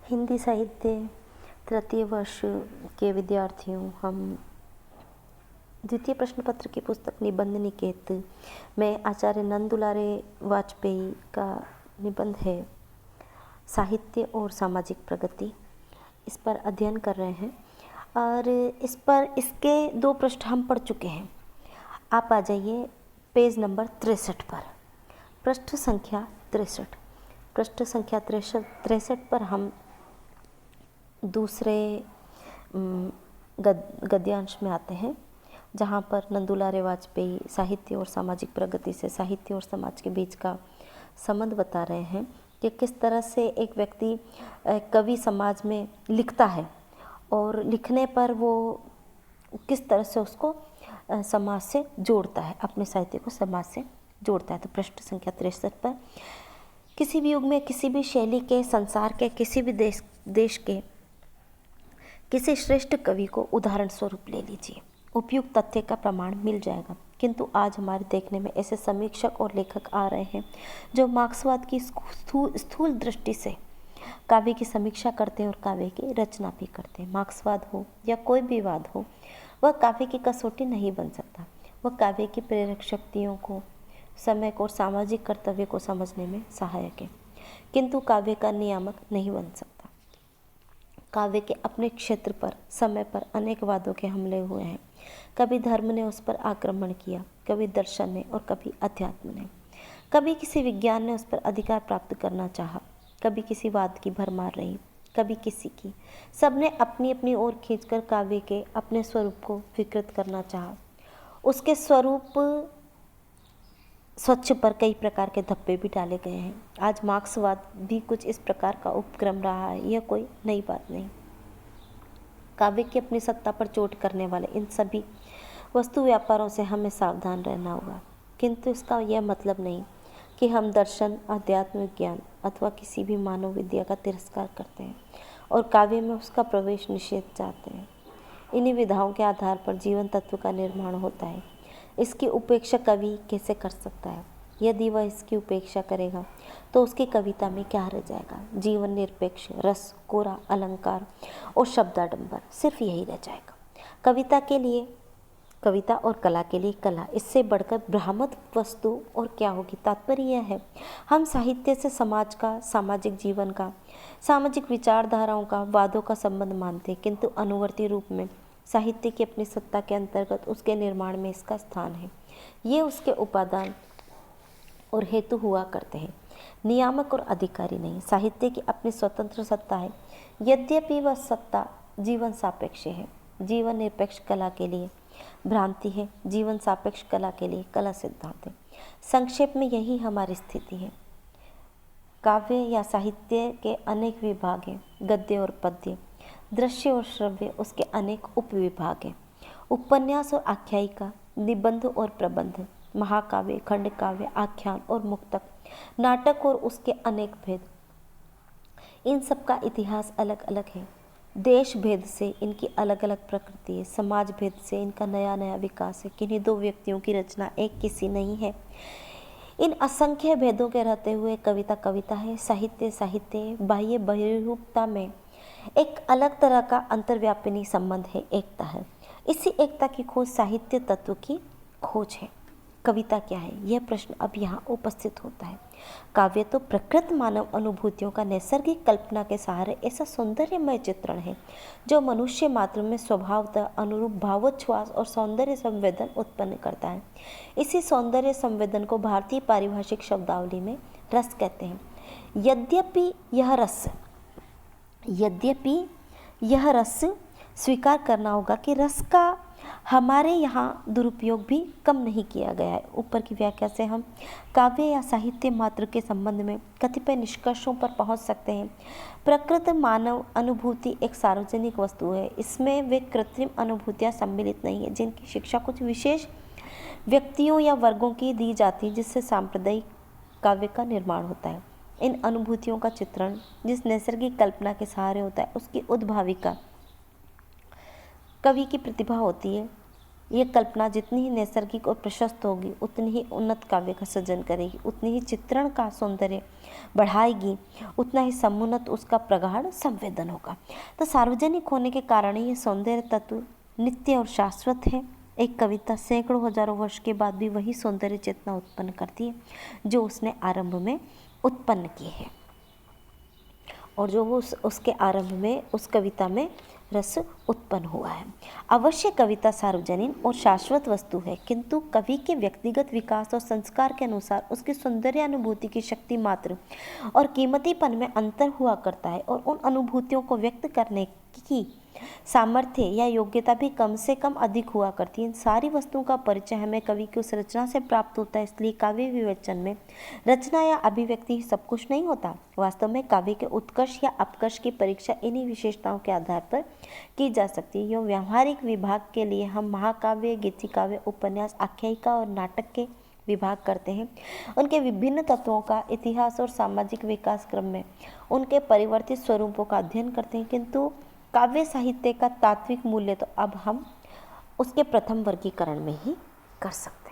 हिंदी साहित्य तृतीय वर्ष के विद्यार्थियों, हम द्वितीय प्रश्न पत्र की पुस्तक निबंध निकेत में आचार्य नंद दुलारे वाजपेयी का निबंध है साहित्य और सामाजिक प्रगति। इस पर अध्ययन कर रहे हैं और इस पर इसके 2 पृष्ठ हम पढ़ चुके हैं। आप आ जाइए पेज नंबर 63 पर, पृष्ठ संख्या 63। पृष्ठ संख्या 63 पर हम दूसरे गद्यांश में आते हैं, जहाँ पर नंद दुलारे वाजपेयी साहित्य और सामाजिक प्रगति से साहित्य और समाज के बीच का संबंध बता रहे हैं कि किस तरह से एक व्यक्ति कवि समाज में लिखता है और लिखने पर वो किस तरह से उसको समाज से जोड़ता है, अपने साहित्य को समाज से जोड़ता है। तो पृष्ठ संख्या 63 पर, किसी भी युग में, किसी भी शैली के, संसार के किसी भी देश के किसी श्रेष्ठ कवि को उदाहरण स्वरूप ले लीजिए, उपयुक्त तथ्य का प्रमाण मिल जाएगा। किंतु आज हमारे देखने में ऐसे समीक्षक और लेखक आ रहे हैं जो मार्क्सवाद की स्थूल दृष्टि से काव्य की समीक्षा करते हैं और काव्य की रचना भी करते हैं। मार्क्सवाद हो या कोई भी वाद हो, वह काव्य की कसौटी नहीं बन सकता। वह काव्य की प्रेरक शक्तियों को, समय को और सामाजिक कर्तव्य को समझने में सहायक है, किंतु काव्य का नियामक नहीं बन सकता। काव्य के अपने क्षेत्र पर, समय पर अनेक वादों के हमले हुए हैं। कभी धर्म ने उस पर आक्रमण किया, कभी दर्शन ने और कभी अध्यात्म ने, कभी किसी विज्ञान ने उस पर अधिकार प्राप्त करना चाहा, कभी किसी वाद की भरमार रही, कभी किसी की। सबने अपनी अपनी ओर खींचकर काव्य के अपने स्वरूप को विकृत करना चाहा। उसके स्वरूप स्वच्छ पर कई प्रकार के धब्बे भी डाले गए हैं। आज मार्क्सवाद भी कुछ इस प्रकार का उपक्रम रहा है, यह कोई नई बात नहीं। काव्य की अपनी सत्ता पर चोट करने वाले इन सभी वस्तु व्यापारों से हमें सावधान रहना होगा, किंतु इसका यह मतलब नहीं कि हम दर्शन, अध्यात्म, विज्ञान अथवा किसी भी मानव विद्या का तिरस्कार करते हैं और काव्य में उसका प्रवेश निषेध चाहते हैं। इन्हीं विधाओं के आधार पर जीवन तत्व का निर्माण होता है। इसकी उपेक्षा कवि कैसे कर सकता है? यदि वह इसकी उपेक्षा करेगा तो उसकी कविता में क्या रह जाएगा? जीवन निरपेक्ष रस, कोरा अलंकार और शब्दाडंबर, सिर्फ यही रह जाएगा। कविता के लिए कविता और कला के लिए कला, इससे बढ़कर भ्रामक वस्तु और क्या होगी? तात्पर्य यह है, हम साहित्य से समाज का, सामाजिक जीवन का, सामाजिक विचारधाराओं का, वादों का संबंध मानते हैं, किंतु अनुवर्ती रूप में साहित्य की अपनी सत्ता के अंतर्गत उसके निर्माण में इसका स्थान है। ये उसके उपादान और हेतु हुआ करते हैं, नियामक और अधिकारी नहीं। साहित्य की अपनी स्वतंत्र सत्ता है, यद्यपि वह सत्ता जीवन सापेक्ष है। जीवन निरपेक्ष कला के लिए भ्रांति है, जीवन सापेक्ष कला के लिए कला सिद्धांत है। संक्षेप में यही हमारी स्थिति है। काव्य या साहित्य के अनेक विभाग हैं, गद्य और पद्य, दृश्य और श्रव्य उसके अनेक उपविभाग हैं। उपन्यास और आख्यायिका, निबंध और प्रबंध, महाकाव्य, खंड काव्य, आख्यान और मुक्तक, नाटक और उसके अनेक भेद। इन सब का इतिहास अलग अलग है। देश भेद से इनकी अलग अलग प्रकृति है, समाज भेद से इनका नया नया विकास है। किन्हीं 2 व्यक्तियों की रचना एक किसी नहीं है। इन असंख्य भेदों के रहते हुए कविता कविता है, साहित्य साहित्य। बाह्य बहिरूपता में एक अलग तरह का अंतर्व्यापिनी संबंध है, एकता है। इसी एकता की खोज साहित्य तत्व की खोज है। कविता क्या है, यह प्रश्न अब यहाँ उपस्थित होता है। काव्य तो प्रकृत मानव अनुभूतियों का नैसर्गिक कल्पना के सहारे ऐसा सौंदर्यमय चित्रण है जो मनुष्य मात्र में स्वभावतः अनुरूप भावोच्छ्वास और सौंदर्य संवेदन उत्पन्न करता है। इसी सौंदर्य संवेदन को भारतीय पारिभाषिक शब्दावली में रस कहते हैं। यद्यपि यह रस स्वीकार करना होगा कि रस का हमारे यहाँ दुरुपयोग भी कम नहीं किया गया है। ऊपर की व्याख्या से हम काव्य या साहित्य मात्र के संबंध में कतिपय निष्कर्षों पर पहुँच सकते हैं। प्रकृत मानव अनुभूति एक सार्वजनिक वस्तु है। इसमें वे कृत्रिम अनुभूतियाँ सम्मिलित नहीं है जिनकी शिक्षा कुछ विशेष व्यक्तियों या वर्गों की दी जाती है, जिससे सांप्रदायिक काव्य का निर्माण होता है। इन अनुभूतियों का चित्रण जिस नैसर्गिक कल्पना के सहारे होता है, उसकी उद्भाविका कवि की प्रतिभा होती है। ये कल्पना जितनी ही नैसर्गिक और प्रशस्त होगी उतनी ही उन्नत काव्य का सृजन करेगी, उतनी ही चित्रण का सौंदर्य बढ़ाएगी, उतना ही समुन्नत उसका प्रगाढ़ संवेदन होगा। तो सार्वजनिक होने के कारण ही ये सौंदर्य तत्व नित्य और शाश्वत है। एक कविता सैकड़ों हजारों वर्ष के बाद भी वही सौंदर्य चेतना उत्पन्न करती है जो उसने आरंभ में उत्पन्न की है, और जो उसके आरंभ में उस कविता में रस उत्पन्न हुआ है। अवश्य कविता सार्वजनिक और शाश्वत वस्तु है, किंतु कवि के व्यक्तिगत विकास और संस्कार के अनुसार उसकी सौंदर्य अनुभूति की शक्ति मात्र और कीमतीपन में अंतर हुआ करता है, और उन अनुभूतियों को व्यक्त करने की सामर्थ्य या योग्यता भी कम से कम अधिक हुआ करती है। इन सारी वस्तुओं का परिचय हमें कवि की उस रचना से प्राप्त होता है। इसलिए काव्य विवेचन में रचना या अभिव्यक्ति सब कुछ नहीं होता। वास्तव में काव्य के उत्कर्ष या अपकर्ष की परीक्षा इन्हीं विशेषताओं के आधार पर की जा सकती है। यो व्यावहारिक विभाग के लिए हम महाकाव्य, गीतिकाव्य, उपन्यास, आख्यायिका और नाटक के विभाग करते हैं। उनके विभिन्न तत्वों का इतिहास और सामाजिक विकास क्रम में उनके परिवर्तित स्वरूपों का अध्ययन करते हैं, किंतु काव्य साहित्य का तात्विक मूल्य तो अब हम उसके प्रथम वर्गीकरण में ही कर सकते हैं।